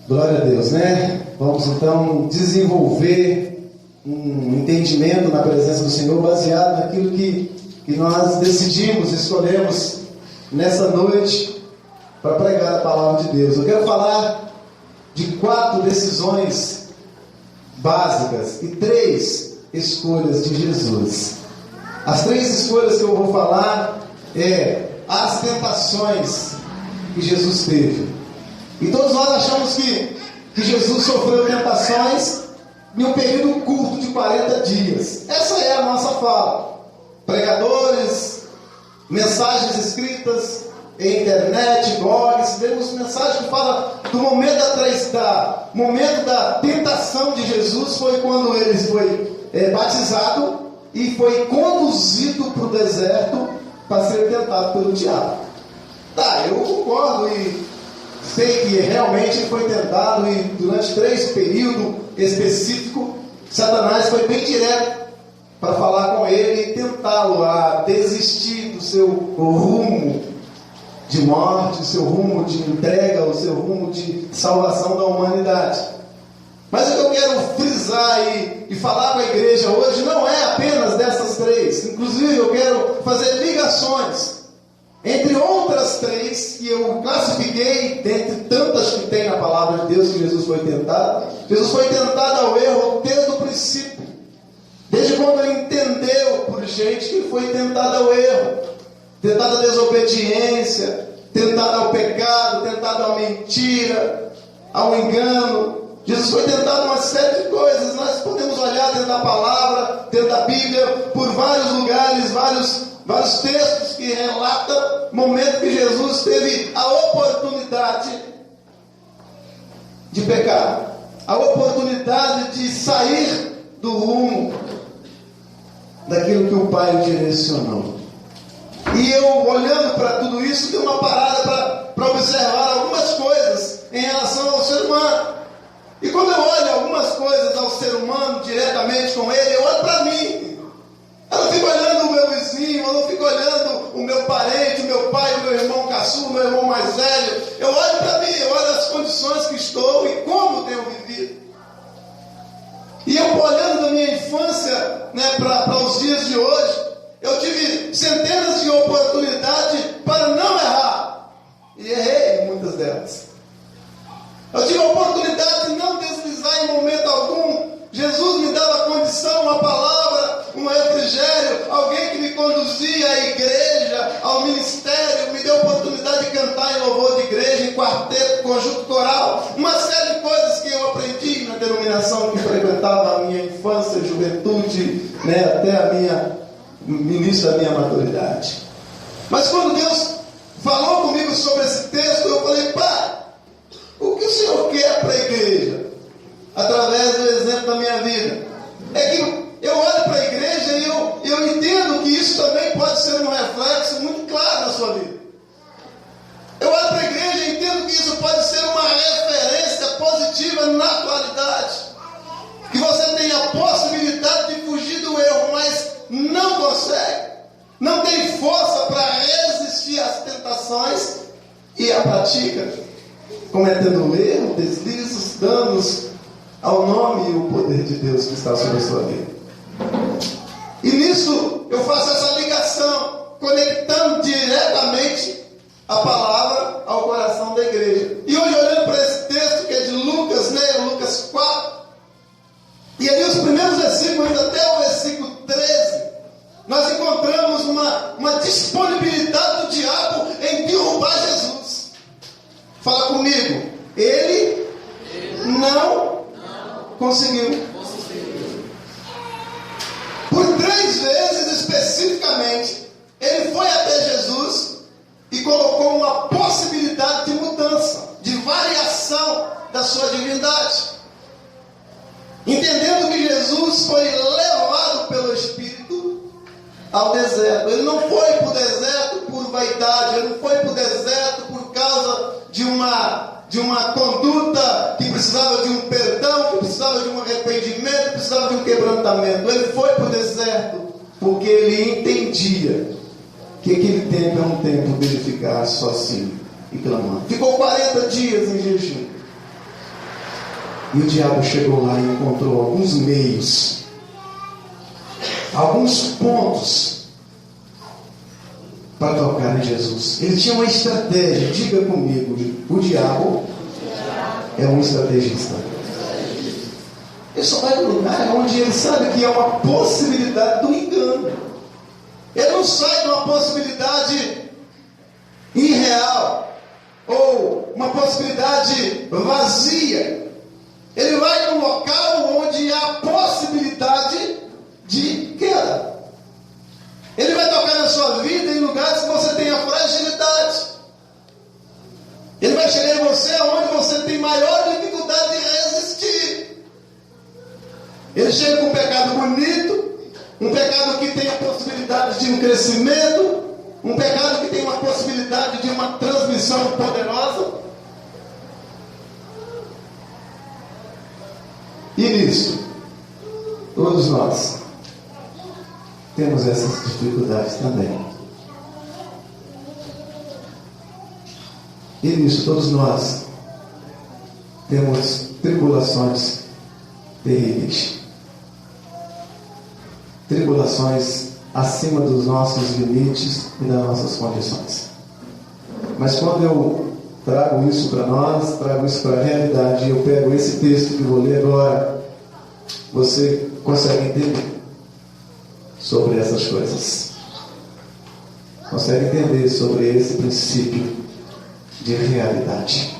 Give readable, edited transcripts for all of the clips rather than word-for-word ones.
Glória a Deus, né? Vamos então desenvolver um entendimento na presença do Senhor baseado naquilo que nós decidimos, escolhemos nessa noite para pregar a palavra de Deus. Eu quero falar de 4 decisões básicas e 3 escolhas de Jesus. As 3 escolhas que eu vou falar as tentações que Jesus teve. E todos nós achamos que Jesus sofreu tentações em um período curto de 40 dias. Essa é a nossa fala. Pregadores, mensagens escritas em internet, blogs, vemos mensagens que falam do momento da tentação de Jesus. Foi quando ele foi batizado e foi conduzido para o deserto para ser tentado pelo diabo. Eu concordo e sei que realmente foi tentado, e durante 3 períodos específicos, Satanás foi bem direto para falar com ele e tentá-lo a desistir do seu rumo de morte, o seu rumo de entrega, o seu rumo de salvação da humanidade. Mas o que eu quero frisar e falar com a igreja hoje não é apenas dessas 3. Inclusive eu quero fazer ligações entre outras 3 que eu classifiquei, dentre tantas que tem na palavra de Deus, que Jesus foi tentado. Jesus foi tentado ao erro desde o princípio. Desde quando ele entendeu por gente que ele foi tentado ao erro, tentado à desobediência, tentado ao pecado, tentado à mentira, ao engano. Jesus foi tentado uma série de coisas. Nós podemos olhar dentro da palavra, dentro da Bíblia, por vários lugares, vários textos que relatam o momento que Jesus teve a oportunidade de pecar, a oportunidade de sair do rumo daquilo que o Pai o direcionou. E eu, olhando para tudo isso, dei uma parada para observar algumas coisas em relação ao ser humano. E quando eu olho algumas coisas ao ser humano diretamente com ele, eu olho para mim. Eu não fico olhando o meu vizinho, eu não fico olhando o meu parente, o meu pai, o meu irmão caçula, o meu irmão mais velho. Eu olho para mim, eu olho as condições que estou e como tenho vivido. E eu, olhando da minha infância para os dias de hoje, eu tive centenas de oportunidades para não errar. E errei em muitas delas. Eu tive a oportunidade de não deslizar em momento algum. Jesus me dava condição, uma palavra, um refrigério, alguém que me conduzia à igreja, ao ministério, me deu a oportunidade de cantar em louvor de igreja, em quarteto, conjunto coral, uma série de coisas que eu aprendi na denominação que frequentava a minha infância, juventude, até início da minha maturidade. Mas quando Deus falou comigo sobre esse texto, eu falei: Pai, o que o Senhor quer para a igreja? Através do exemplo da minha vida. É que eu olho para a igreja e eu entendo que isso também pode ser um reflexo muito claro na sua vida. Eu olho para a igreja e entendo que isso pode ser uma referência positiva na atualidade. Que você tem a possibilidade de fugir do erro, mas não consegue. Não tem força para resistir às tentações e a pratica, cometendo erro, deslizes, danos ao nome e o poder de Deus que está sobre a sua vida. E nisso eu faço essa ligação, conectando diretamente a palavra ao coração da igreja. E hoje, olhando para esse texto que é de Lucas, Lucas 4, e ali os primeiros versículos, até o versículo 13, nós encontramos uma disponibilidade do diabo em derrubar Jesus. Fala comigo. Ele não conseguiu. Por 3 vezes especificamente, ele foi até Jesus e colocou uma possibilidade de mudança, de variação da sua divindade. Entendendo que Jesus foi levado pelo Espírito ao deserto. Ele não foi para o deserto por vaidade, ele não foi para o deserto por causa de uma conduta que precisava de um perdão, que precisava de um arrependimento, que precisava de um quebrantamento. Ele foi para o deserto porque ele entendia que aquele tempo é um tempo dele ficar sozinho e clamando. Ficou 40 dias em jejum. E o diabo chegou lá e encontrou alguns meios, alguns pontos para tocar em Jesus. Ele tinha uma estratégia. Diga comigo, o diabo é um estrategista. Ele só vai no lugar onde ele sabe que é uma possibilidade do engano. Ele não sai de uma possibilidade irreal ou uma possibilidade vazia. Ele vai num local onde há possibilidade de queda. Ele vai tocar na sua vida em lugares que você tenha fragilidade. Ele vai chegar em você onde você tem maior dificuldade de resistir. Ele chega com um pecado bonito, um pecado que tem a possibilidade de um crescimento, um pecado que tem uma possibilidade de uma transmissão poderosa. E nisso, todos nós temos essas dificuldades também. E nisso, todos nós temos tribulações terríveis. Tribulações acima dos nossos limites e das nossas condições. Mas quando eu trago isso para nós, trago isso para a realidade, eu pego esse texto que vou ler agora, você consegue entender sobre essas coisas. Consegue entender sobre esse princípio de realidade.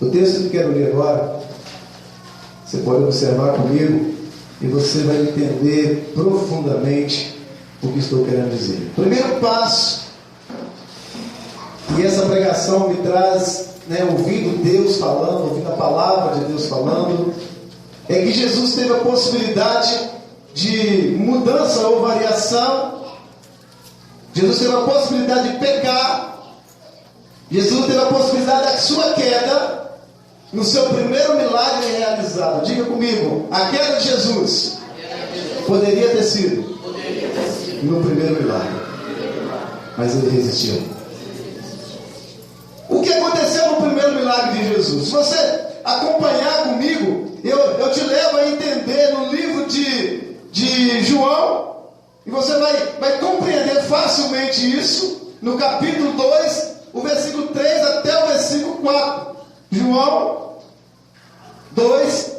O texto que eu quero ler agora, você pode observar comigo e você vai entender profundamente o que estou querendo dizer. Primeiro passo, e essa pregação me traz, ouvindo Deus falando, ouvindo a palavra de Deus falando, é que Jesus teve a possibilidade de mudança ou variação. Jesus teve a possibilidade de pecar. Jesus teve a possibilidade da sua queda no seu primeiro milagre realizado. Diga comigo, a queda de Jesus poderia ter sido no primeiro milagre, mas ele resistiu. O que aconteceu no primeiro milagre de Jesus? Se você acompanhar comigo, eu te levo a entender no livro de João, e você vai compreender facilmente isso, no capítulo 2, o versículo 3 até o versículo 4. João 2,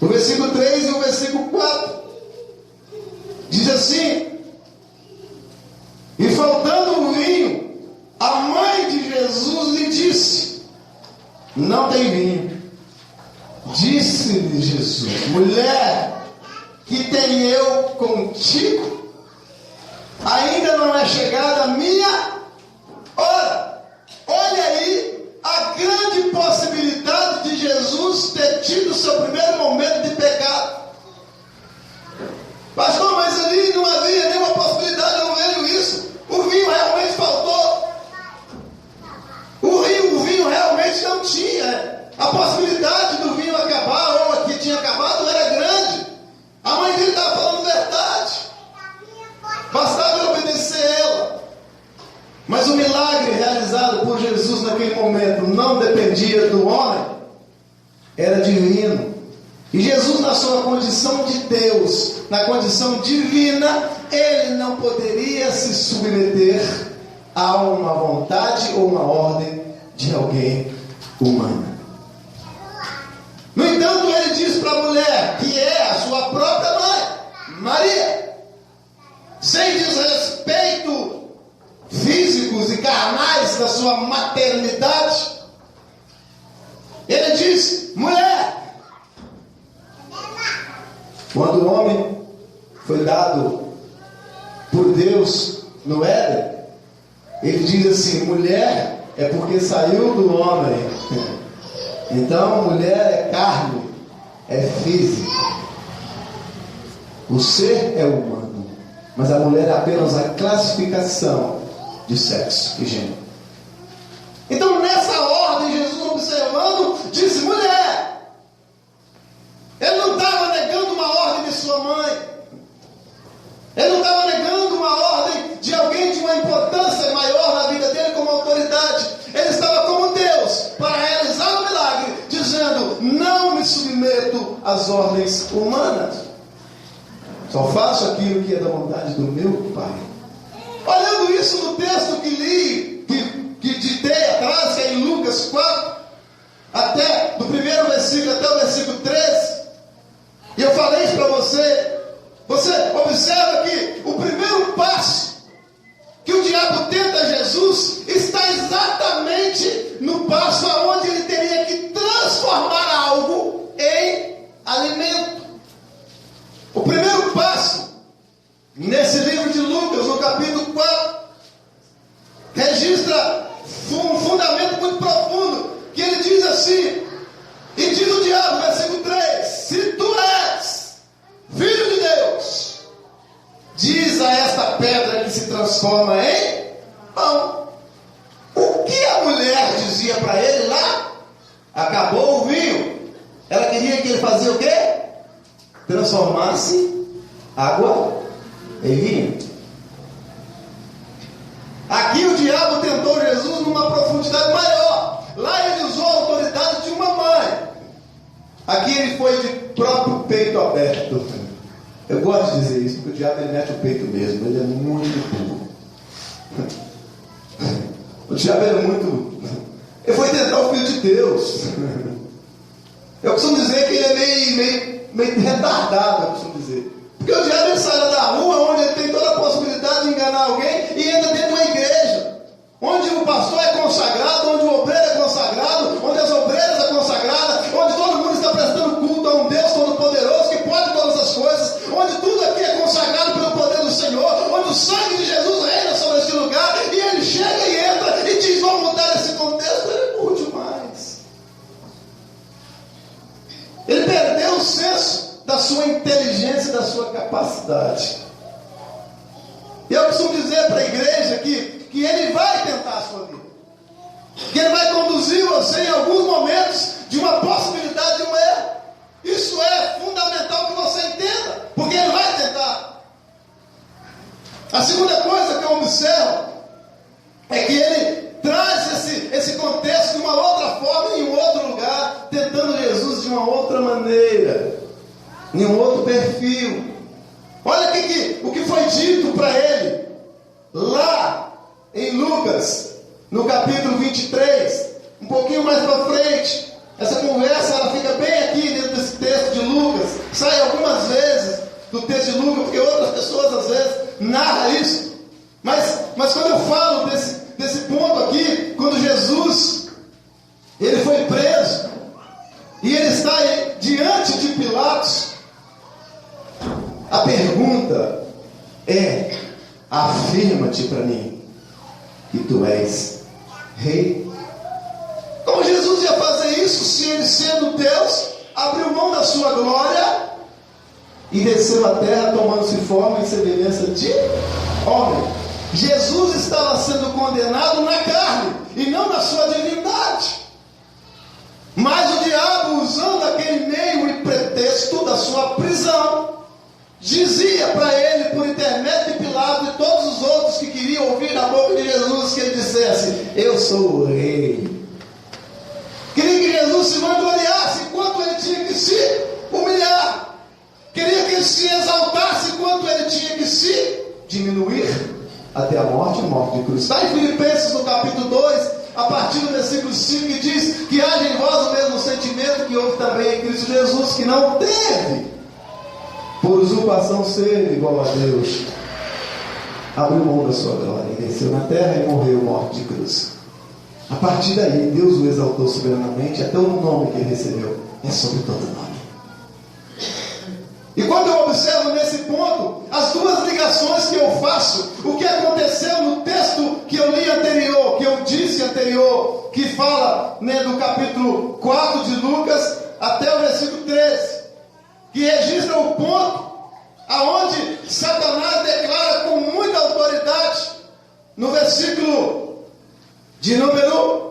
o versículo 3 e o versículo 4. Diz assim: e faltando o vinho, a mãe de Jesus lhe disse: não tem vinho. Disse-lhe Jesus: mulher, que tem eu contigo? Ainda não é chegada a minha hora. Olha aí a grande possibilidade de Jesus ter tido o seu primeiro momento de pecado. Pastor, mas ali não havia nenhuma possibilidade, eu não vejo isso. O vinho realmente faltou. O vinho realmente não tinha. A possibilidade do vinho acabar, ou a que tinha acabado, era grande. A mãe dele estava falando verdade. Bastava ele obedecer ela. Mas o milagre realizado por Jesus naquele momento não dependia do homem, era divino. E Jesus, na sua condição de Deus, na condição divina, ele não poderia se submeter a uma vontade ou uma ordem de alguém humano. No entanto, ele diz para a mulher, que é a sua própria mãe, Maria, sem desrespeito físicos e carnais da sua maternidade, ele diz: mulher. Quando o homem foi dado por Deus no Éden, ele diz assim: mulher é porque saiu do homem. Então, mulher é carne, é físico. O ser é humano, mas a mulher é apenas a classificação de sexo e gênero. Então, nessa ordem, Jesus, observando, disse: mulher, as ordens humanas. Só faço aquilo que é da vontade do meu Pai. Olhando isso no texto que li, que ditei atrás, que é em Lucas 4, até do primeiro versículo até o versículo 13, e eu falei isso para você. Você observa que o primeiro passo que o diabo tenta Jesus está exatamente no passo aonde ele teria que transformar algo em alimento. O primeiro passo, nesse livro de Lucas, no capítulo 4, registra um fundamento muito profundo, que ele diz assim, e diz o diabo, versículo 3, se tu és Filho de Deus, diz a esta pedra que se transforma em pão. O que a mulher dizia para ele lá? Acabou o vinho. Ela queria que ele fazia o quê? Transformasse água em vinho. Aqui o diabo tentou Jesus numa profundidade maior. Lá ele usou a autoridade de uma mãe. Aqui ele foi de próprio peito aberto. Eu gosto de dizer isso, porque o diabo ele mete o peito mesmo. Ele é muito burro. O diabo é muito... Ele foi tentar o Filho de Deus. Eu costumo dizer que ele é meio retardado, eu costumo dizer. Porque o diabo ele sai da rua, onde ele tem toda a possibilidade de enganar alguém, e entra dentro de uma igreja, onde o pastor é consagrado, onde o obreiro é consagrado, onde as obreiras é consagrada, onde todo mundo está prestando culto a um Deus Todo-Poderoso, que pode todas as coisas, onde tudo aqui é consagrado pelo poder do Senhor, onde o sangue de Jesus reina sobre esse lugar, e ele chega e entra e diz, vamos mudar esse contexto. Ele é burro demais. Ele perdeu o senso da sua inteligência e da sua capacidade. E eu costumo dizer para a igreja que ele vai tentar a sua vida, que ele vai conduzir você em alguns momentos de uma possibilidade de um erro. Isso é fundamental que você entenda, porque ele vai tentar. A segunda coisa que eu observo é que ele traz esse contexto de uma outra forma, em um outro lugar, tentando Jesus de uma outra maneira, em um outro perfil. Olha o que foi dito para ele lá em Lucas, no capítulo 23, um pouquinho mais para frente. Essa conversa ela fica bem aqui dentro desse texto de Lucas, sai algumas vezes do texto de Lucas, porque outras pessoas às vezes narram isso. Mas quando eu falo desse ponto aqui, quando Jesus ele foi preso e ele está aí, diante de Pilatos, a pergunta é: afirma-te para mim que tu és rei. Como Jesus ia fazer isso se ele, sendo Deus, abriu mão da sua glória e desceu à terra tomando-se forma e semelhança de homem? Jesus estava sendo condenado na carne e não na sua divindade. Mas o diabo, usando aquele meio e pretexto da sua prisão, dizia para ele, por intermédio de Pilatos e todos os outros que queriam ouvir da boca de Jesus, que ele dissesse: eu sou o rei. Queria que Jesus se vangloriasse enquanto ele tinha que se humilhar. Queria que ele se exaltasse enquanto ele tinha que se diminuir até a morte de cruz. Está em Filipenses no capítulo 2, a partir do versículo 5, que diz que haja em vós o mesmo sentimento que houve também em Cristo Jesus, que não teve por usurpação ser igual a Deus, abriu mão da sua glória e desceu na terra e morreu morte de cruz. A partir daí, Deus o exaltou soberanamente, até o nome que ele recebeu é sobre todo nome. E quando eu observo nesse ponto, as duas ligações que eu faço, o que aconteceu no texto que eu li anterior, que eu disse anterior, que fala do capítulo 4 de Lucas até o versículo 13, que registra o ponto aonde Satanás declara com muita autoridade, no versículo de número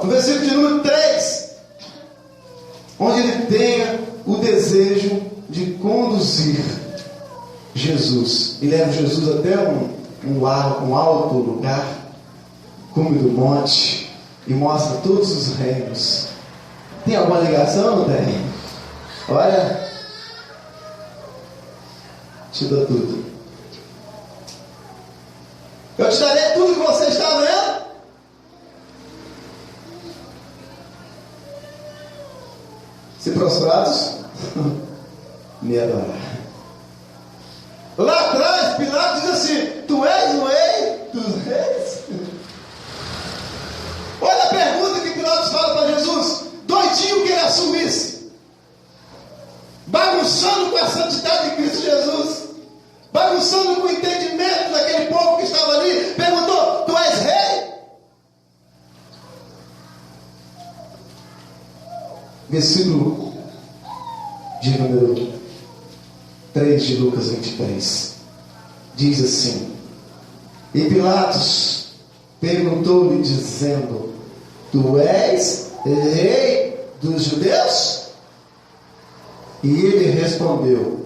no versículo de número 3, onde ele tenha o desejo de conduzir Jesus, e leva Jesus até um alto lugar, cume do monte, e mostra todos os reinos, Tem alguma ligação? Não tem? Olha, te dou tudo. Eu te darei tudo que você está vendo. Se prostrados, me adorar. Lá atrás, Pilatos diz assim: tu és o rei dos reis? Olha a pergunta que Pilatos fala para Jesus, doidinho que ele assumisse, bagunçando com a santidade de Cristo Jesus, bagunçando com o entendimento daquele povo que estava ali, perguntou: tu és rei? Versículo de número 3 de Lucas 23 diz assim: e Pilatos perguntou-lhe dizendo: tu és rei dos judeus? E ele respondeu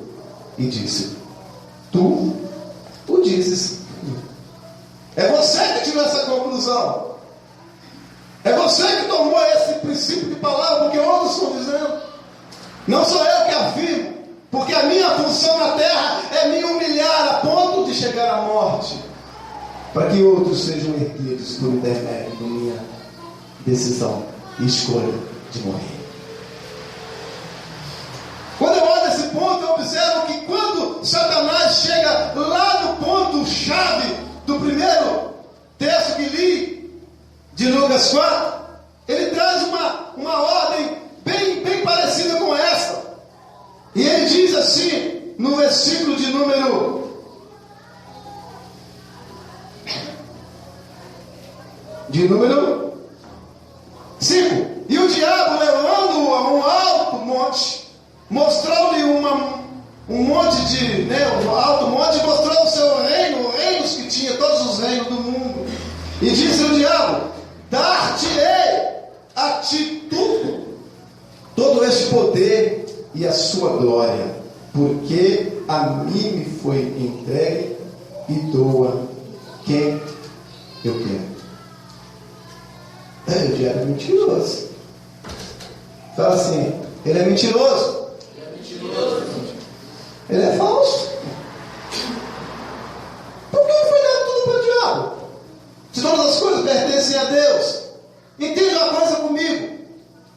e disse: tu o dizes. É você que tirou essa conclusão. É você que tomou esse princípio de palavra, porque outros estão dizendo. Não sou eu que afirmo, porque a minha função na terra é me humilhar a ponto de chegar à morte, para que outros sejam erguidos por intermédio da minha decisão e escolha de morrer. Quando eu olho esse ponto, eu observo que quando Satanás chega lá no ponto-chave do primeiro texto que li, de Lucas 4, ele traz uma ordem bem parecida com essa. E ele diz assim, no versículo de número 5. E o diabo, levando-o a um alto monte, mostrou-lhe um monte de, um alto monte, mostrou o seu reino, reinos que tinha, todos os reinos do mundo. E disse o diabo: dar-te-ei a ti tudo, todo este poder e a sua glória, porque a mim me foi entregue e dou a quem eu quero. O diabo é mentiroso. Fala assim: ele é mentiroso. Ele é falso. Por que ele foi dado tudo para o diabo? Se todas as coisas pertencem a Deus. Entenda uma coisa comigo.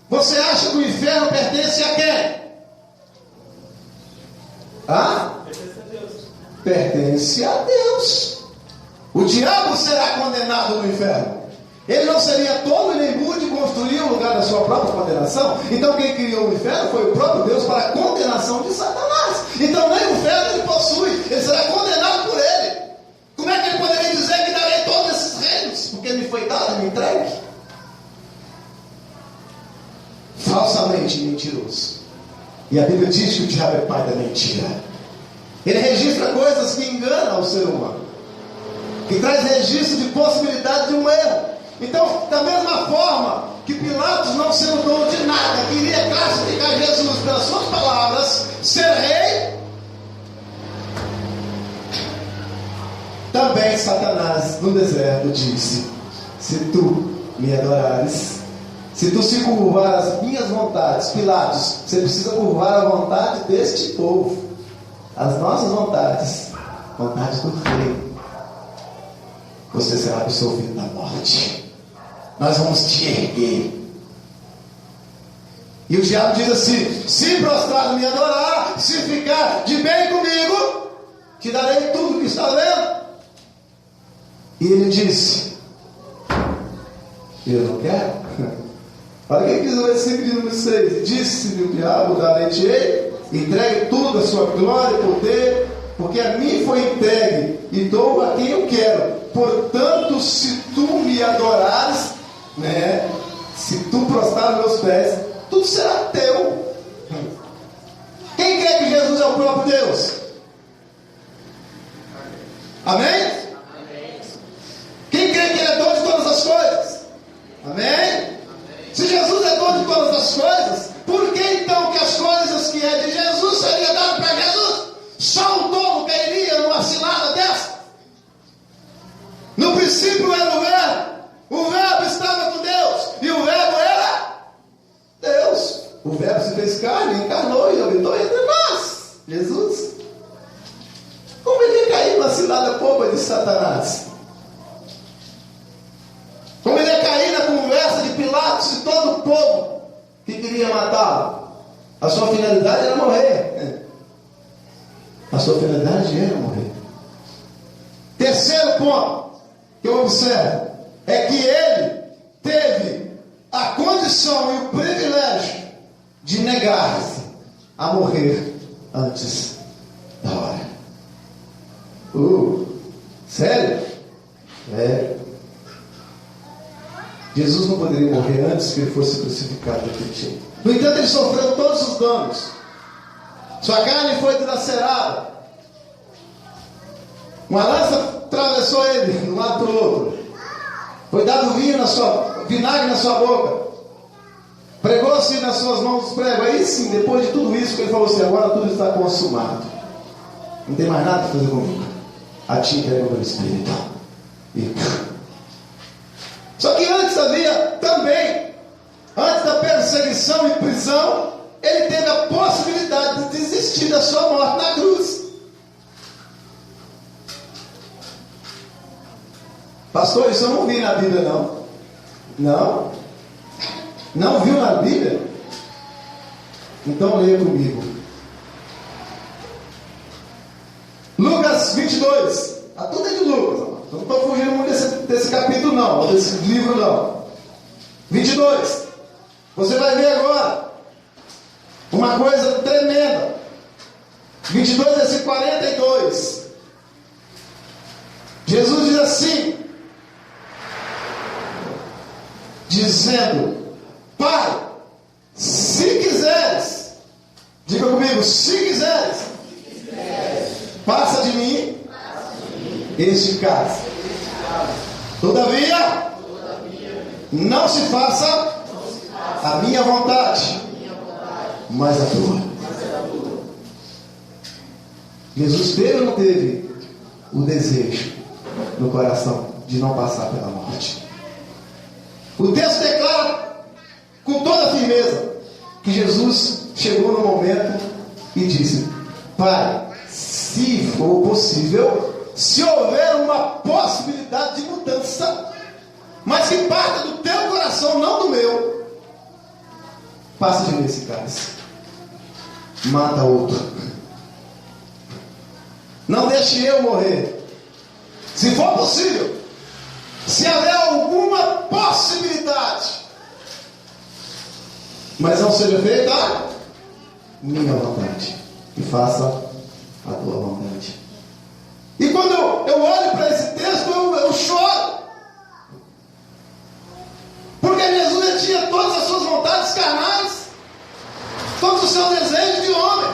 Você acha que o inferno pertence a quem? Pertence a Deus. O diabo será condenado no inferno. Ele não seria tolo e nem burro de construir o lugar da sua própria condenação. Então quem criou o inferno foi o próprio Deus para a condenação de Satanás. Então nem o inferno ele possui, ele será condenado por ele. Como é que ele poderia dizer que darei todos esses reinos? Porque me foi dado e me entregue. Falsamente mentiroso. E a Bíblia diz que o diabo é pai da mentira. Ele registra coisas que enganam o ser humano, que traz registro de possibilidade de um erro. Então, da mesma forma que Pilatos, não sendo dono de nada, queria classificar Jesus pelas suas palavras, ser rei, também Satanás no deserto disse: se tu me adorares, se tu se curvar às minhas vontades, Pilatos, você precisa curvar a vontade deste povo, as nossas vontades, vontade do rei, você será absolvido da morte. Nós vamos te erguer. E o diabo diz assim: se prostrar me adorar, se ficar de bem comigo, te darei tudo que está vendo. E ele disse: eu não quero. Olha o que diz o versículo de número 6. Disse-lhe o diabo: darei-te-ei, entregue tudo a sua glória e poder, porque a mim foi entregue, e dou a quem eu quero. Portanto, se tu me adorares, se tu prostrar meus pés, tudo será teu. Quem crê que Jesus é o próprio Deus? Amém? Quem crê que Ele é dono de todas as coisas? Amém? Se Jesus é dono de todas as coisas, por que então que as coisas que é de Jesus seriam dadas para Jesus? Só um tolo cairia numa cilada dessa? No princípio era o Verbo estava com Deus, e o Verbo era Deus. Jesus. Como ele ia cair numa cilada boba de Satanás? Como ele ia cair na conversa de Pilatos e todo o povo que queria matá-lo? A sua finalidade era morrer. A sua finalidade era morrer. Terceiro ponto que eu observo é que ele teve a condição e o privilégio de negar-se a morrer antes da hora. Sério? Jesus não poderia morrer antes que ele fosse crucificado daquele jeito. No entanto, ele sofreu todos os danos. Sua carne foi dilacerada. Uma lança atravessou ele de um lado para o outro. Foi dado vinagre na sua boca. Pregou-se nas suas mãos os pregos. Aí sim, depois de tudo isso, que ele falou assim: agora tudo está consumado. Não tem mais nada a fazer comigo. A ti entrego o meu espírito. Só que antes havia também, antes da perseguição e prisão, ele teve a possibilidade de desistir da sua morte na cruz. Pastor, isso eu não vi na Bíblia, não. Não? Não viu na Bíblia? Então leia comigo. Lucas 22. Está tudo aí de Lucas. Não estou fugindo muito desse capítulo, não. Ou desse livro, não. 22. Você vai ver agora uma coisa tremenda. 22, versículo 42. Jesus diz assim, dizendo: Pai, se quiseres, diga comigo, se quiseres, passa de mim este cálice. Todavia, não se faça a minha vontade, mas a tua. Jesus teve ou não teve o desejo no coração de não passar pela morte? O texto declara com toda firmeza que Jesus chegou no momento e disse: Pai, se for possível, se houver uma possibilidade de mudança, mas que parta do teu coração, não do meu, passa de mim esse cálice, mata outro, não deixe eu morrer. Se for possível, se houver alguma possibilidade, mas não seja feita a minha vontade, e faça a tua vontade. E quando eu olho para esse texto, eu choro. Porque Jesus, ele tinha todas as suas vontades carnais, todos os seus desejos de homem.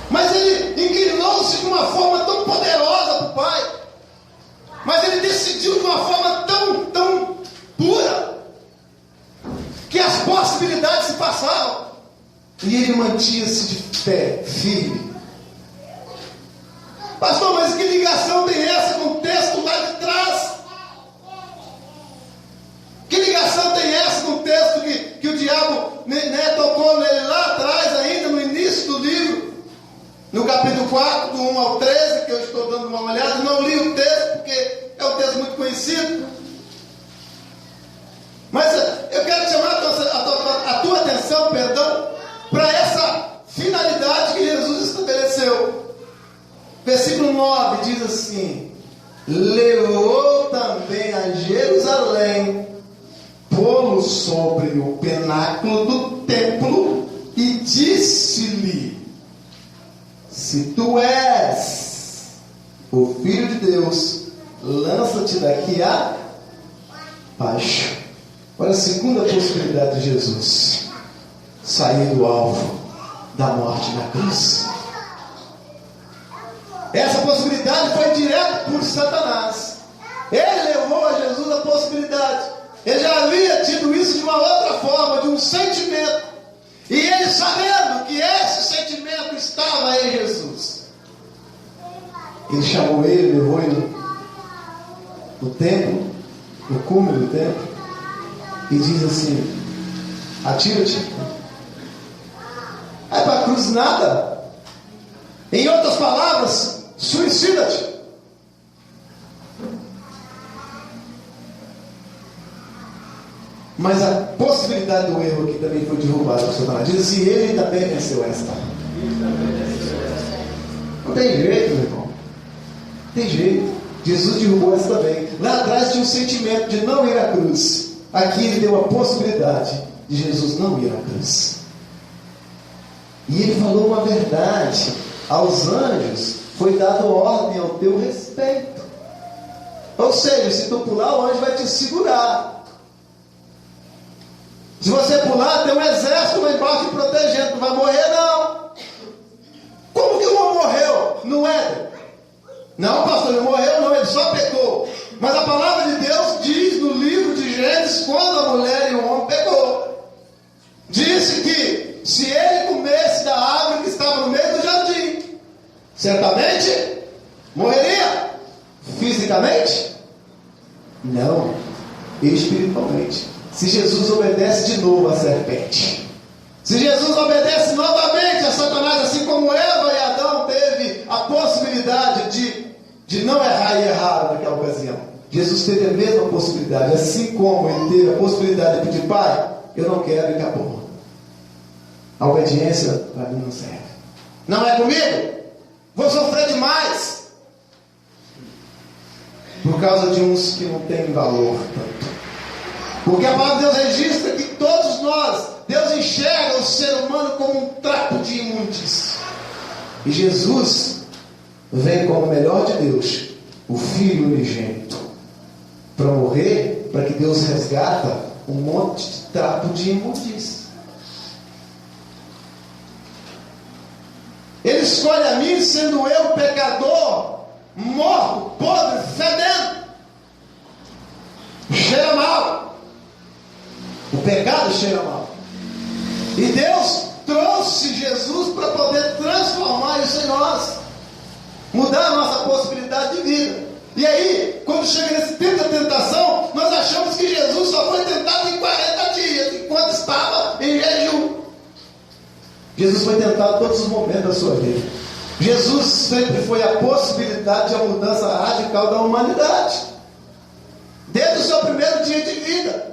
Mas ele inclinou-se de uma forma tão poderosa para o Pai. Mas ele decidiu de uma forma tão pura, que as possibilidades se passavam. E ele mantinha-se de pé, firme. Pastor, mas que ligação tem essa com o texto lá de trás? Que ligação tem essa com o texto que o diabo tocou nele lá atrás, ainda no início do livro? No capítulo 4, do 1 ao 13, que eu estou dando uma olhada. Não li o texto, porque é um texto muito conhecido. Mas eu quero chamar a tua atenção, para essa finalidade que Jesus estabeleceu. Versículo 9 diz assim: levou também a Jerusalém, pô-lo sobre o pináculo do templo e disse-lhe: se tu és o Filho de Deus, lança-te daqui abaixo. Olha a segunda possibilidade de Jesus: sair do alvo da morte na cruz. Essa possibilidade foi direto por Satanás. Ele levou a Jesus a possibilidade. Ele já havia tido isso de uma outra forma, de um sentimento. E ele, sabendo que esse sentimento estava em Jesus, ele chamou ele, levou ele no templo, no cume do templo, e diz assim: atira-te. Vai para a cruz nada. Em outras palavras, suicida-te. Mas a possibilidade do erro aqui também foi derrubada por Satanás. Diz assim: ele também venceu esta. Não tem jeito, meu irmão. Não tem jeito. Jesus derrubou essa também. Lá atrás tinha um sentimento de não ir à cruz. Aqui ele deu a possibilidade de Jesus não ir à cruz. E ele falou uma verdade. Aos anjos foi dado ordem ao teu respeito. Ou seja, se tu pular, o anjo vai te segurar. Se você pular, tem um exército lá embaixo te protegendo. Não vai morrer, não. Como que o homem morreu no Éden? Não, pastor, ele morreu não, ele só pecou. Mas a palavra de Deus diz no livro de Gênesis, quando a mulher e o homem pecou, disse que se ele comesse da árvore que estava no meio do jardim, certamente morreria. Fisicamente? Não. Espiritualmente. Se Jesus obedece de novo à serpente, se Jesus obedece novamente a Satanás, assim como Eva e Adão teve a possibilidade de não errar e erraram naquela ocasião, Jesus teve a mesma possibilidade. Assim como ele teve a possibilidade de pedir: Pai, eu não quero, e acabou. A obediência para mim não serve. Não é comigo? Vou sofrer demais por causa de uns que não têm valor tanto. Porque a palavra de Deus registra que todos nós, Deus enxerga o ser humano como um trapo de imundície. E Jesus vem como o melhor de Deus, o Filho unigênito, para morrer, para que Deus resgata um monte de trapo de imundície. Ele escolhe a mim, sendo eu pecador, morto, podre, fedendo. Cheira mal. O pecado cheira mal. E Deus trouxe Jesus para poder transformar isso em nós, mudar a nossa possibilidade de vida. E aí, quando chega nesse tempo da tentação, nós achamos que Jesus só foi tentado em 40 dias, enquanto estava em jejum. Jesus foi tentado todos os momentos da sua vida. Jesus sempre foi a possibilidade de uma mudança radical da humanidade. Desde o seu primeiro dia de vida,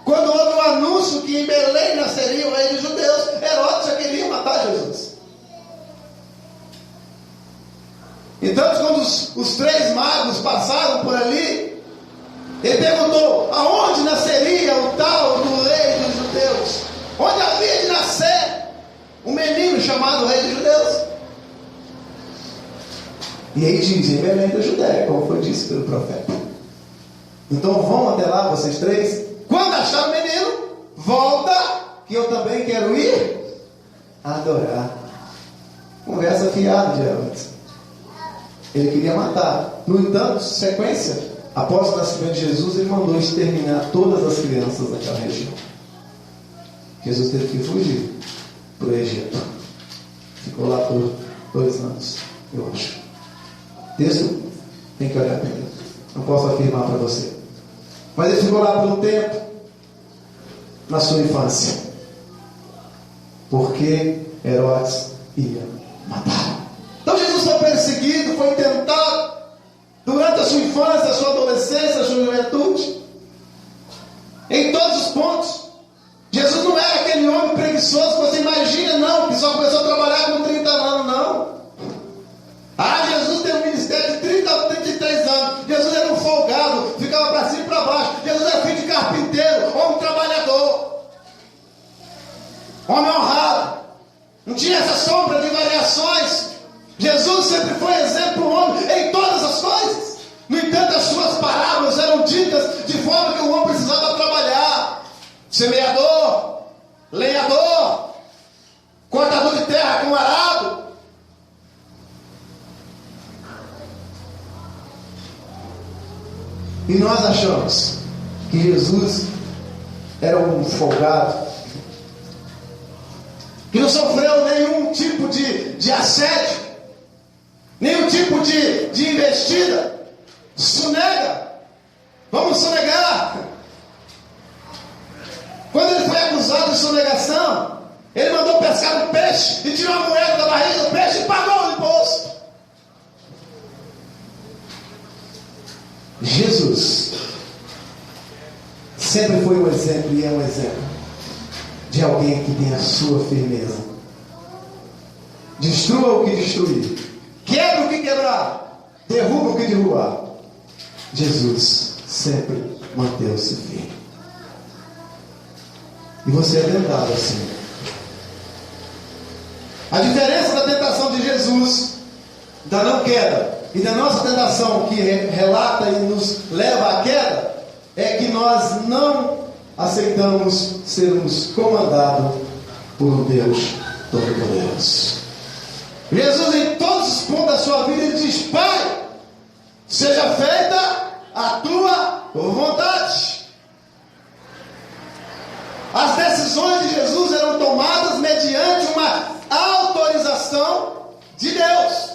quando houve o anúncio que em Belém nasceria o rei dos judeus, Herodes já queria matar Jesus. Então, quando os 3 magos passaram por ali, ele perguntou: aonde nasceria o tal do rei dos judeus? Onde havia de nascer um menino chamado rei dos judeus? E aí diz: em Belém da Judéia, como foi dito pelo profeta. Então vão até lá, vocês 3. Quando achar o menino, volta, que eu também quero ir adorar. Conversa fiada de Herodes. Ele queria matar. No entanto, sequência, após o nascimento de Jesus, ele mandou exterminar todas as crianças daquela região. Jesus teve que fugir para o Egito. Ficou lá por 2 anos, eu acho. O texto tem que olhar para ele. Não posso afirmar para você. Mas ele ficou lá por um tempo, na sua infância, porque Herodes ia matar. Então Jesus foi perseguido, foi tentado durante a sua infância, a sua adolescência, a sua juventude, em todos os pontos. Jesus não era aquele homem preguiçoso que você imagina, não, que só começou a trabalhar com 30 anos, não. Jesus teve um ministério de 30 a 33 anos. Jesus era um folgado, ficava para cima e para baixo. Jesus era filho de carpinteiro, homem trabalhador, homem honrado. Não tinha essa sombra de variações. Jesus sempre foi exemplo homem em todas as coisas. No entanto, as suas parábolas eram ditas de forma que o homem precisava trabalhar. Semeador, lenhador, cortador de terra com arado. E nós achamos que Jesus era um folgado, que não sofreu nenhum tipo de assédio, nenhum tipo de investida. Sonega, vamos sonegar. Quando ele foi acusado de sonegação, Ele mandou pescar um peixe e tirou a moeda da barriga do peixe e pagou o imposto. Jesus sempre foi um exemplo e é um exemplo de alguém que tem a sua firmeza. Destrua o que destruir, quebra o que quebrar, derruba o que derrubar. Jesus sempre manteve-se firme. E você é tentado assim. A diferença da tentação de Jesus, da não queda, e da nossa tentação que relata e nos leva à queda, é que nós não aceitamos sermos comandados por um Deus Todo-Poderoso. Jesus, em todos os pontos da sua vida, ele diz: Pai, seja feita a tua vontade. As decisões de Jesus eram tomadas mediante uma autorização de Deus.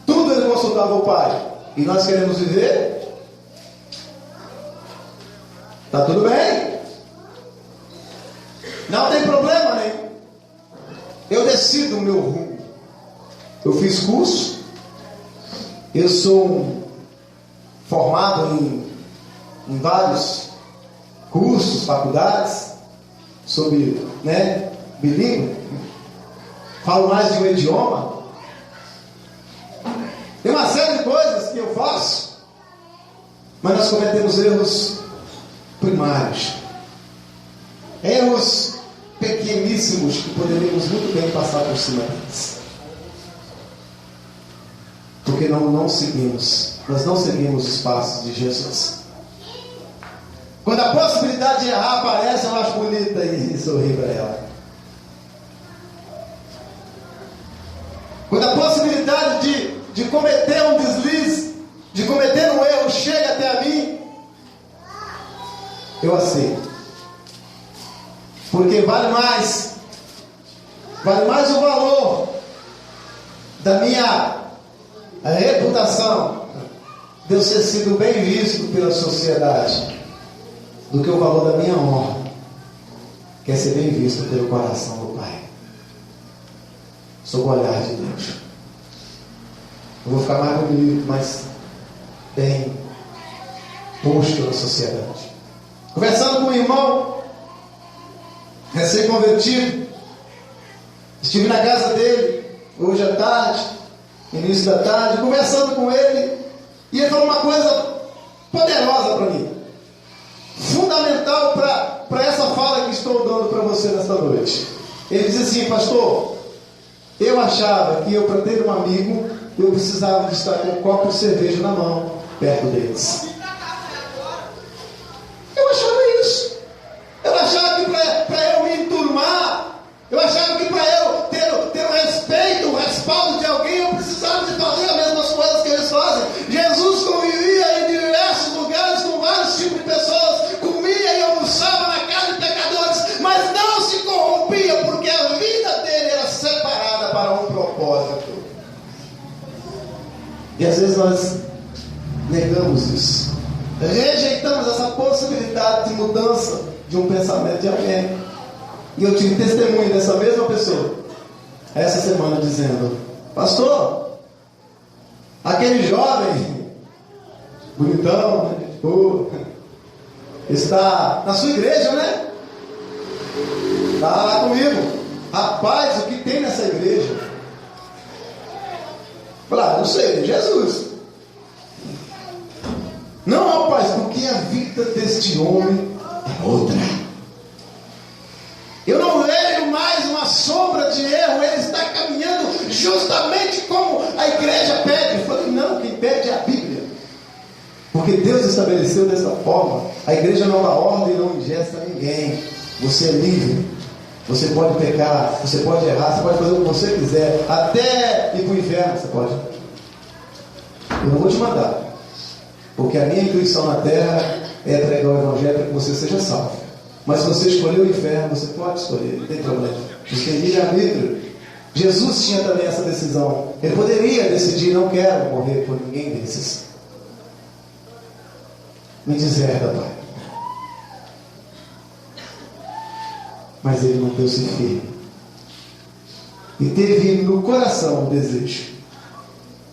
Tudo ele consultava o Pai. E nós queremos viver? Está tudo bem? Não tem problema nenhum. Eu decido o meu rumo. Eu fiz curso. Eu sou formado em vários cursos, faculdades, sobre, bilíngue. Falo mais de um idioma. Tem uma série de coisas que eu faço, mas nós cometemos erros primários, erros pequeníssimos que poderíamos muito bem passar por cima deles, porque nós não seguimos os passos de Jesus. Quando a possibilidade de errar aparece, eu acho bonita e sorri para ela. Quando a possibilidade de cometer um deslize, de cometer um erro, chega até a mim, eu aceito. Porque vale mais o valor da minha reputação, de eu ser sido bem visto pela sociedade, do que o valor da minha honra, que é ser bem visto pelo coração do Pai, sob o olhar de Deus. Eu vou ficar mais bonito, mais bem posto na sociedade. Conversando com um irmão recém-convertido, estive na casa dele hoje à tarde, início da tarde, conversando com ele, e ele falou uma coisa poderosa para mim, fundamental para essa fala que estou dando para você nesta noite. Ele disse assim: pastor, eu achava que eu, para ter um amigo, eu precisava de estar com um copo de cerveja na mão, perto deles. Eu achava isso. Eu achava que para eu me enturmar, eu achava que para eu ter o respeito, o respaldo de alguém, eu precisava de fazer as mesmas coisas que eles fazem. Jesus convivia em diversos lugares com vários tipos de pessoas, comia e almoçava na casa de pecadores, mas não se corrompia, porque a vida dele era separada para um propósito. E às vezes nós negamos isso, rejeitamos essa possibilidade de mudança de um pensamento de alguém. E eu tive testemunho dessa mesma pessoa essa semana dizendo: pastor, aquele jovem bonitão, está na sua igreja, né? Está lá comigo. Rapaz, o que tem nessa igreja? Falei: não sei, Jesus. Não, rapaz, porque a vida deste homem é outra. Eu não vejo mais uma sombra de erro. Ele está caminhando justamente como a igreja pede. Eu falei: não, quem pede é a Bíblia, porque Deus estabeleceu dessa forma. A igreja não dá ordem, não ingesta ninguém. Você é livre. Você pode pecar, você pode errar, você pode fazer o que você quiser, até ir para o inferno você pode. Eu não vou te mandar, porque a minha intuição na terra é pregar o evangelho para que você seja salvo. Mas se você escolher o inferno, você pode escolher, não tem problema. Você tem livre-arbítrio. Jesus tinha também essa decisão. Ele poderia decidir: não quero morrer por ninguém desses. Me deserda, Pai. Mas ele manteve-se firme. E teve no coração o desejo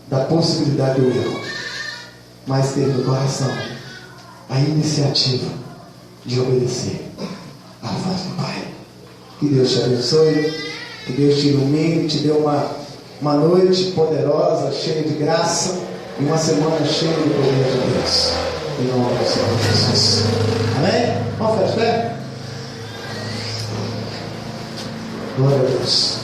da possibilidade do erro. Mas teve no coração a iniciativa de obedecer à voz do Pai. Que Deus te abençoe, que Deus te ilumine, te dê uma noite poderosa, cheia de graça, e uma semana cheia de poder de Deus. Em nome do Senhor Jesus. Amém? Vamos ficar de pé? Glória a Deus.